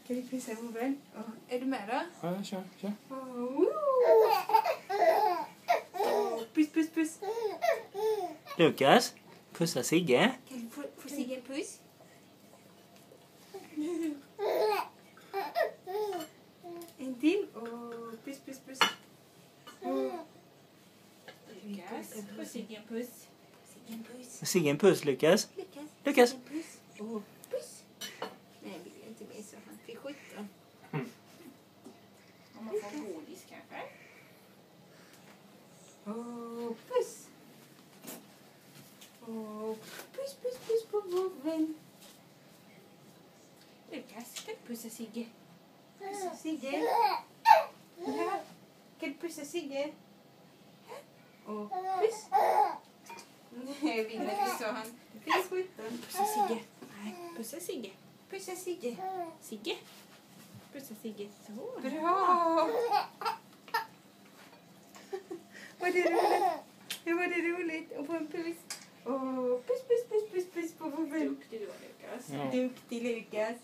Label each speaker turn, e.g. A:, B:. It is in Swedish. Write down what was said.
A: Ska vi pussa vovven? Är du med då?
B: Ja, kör.
A: Puss, puss, puss.
B: Lukas, pussa Sigge.
A: Kan du få Sigge en puss? En till. Puss, puss, puss. Lukas, få Sigge en puss. Sigge en puss.
B: Sigge en puss, Lukas. Lukas.
A: Sigge en puss. Puss. Nej, vill jag inte med så han fick skjuta. Om man får godis kanske. Puss. Puss, puss, puss på vovven. Lukas, kan du pussa Sigge? Pussa Sigge. Ja. Kan du pussa Sigge? Puss. Nej, jag vill inte, sa han. Det finns skjuten. Pussa Sigge. Nej, pussa Sigge. Pussa Sigge. Sigge. Pussa Sigge. Så. Bra. Var det roligt? Ja, var det roligt att få en puss? Puss, puss, puss, puss, puss på vovven. Duktig du, Lukas.
B: Ja.
A: Duktig Lukas.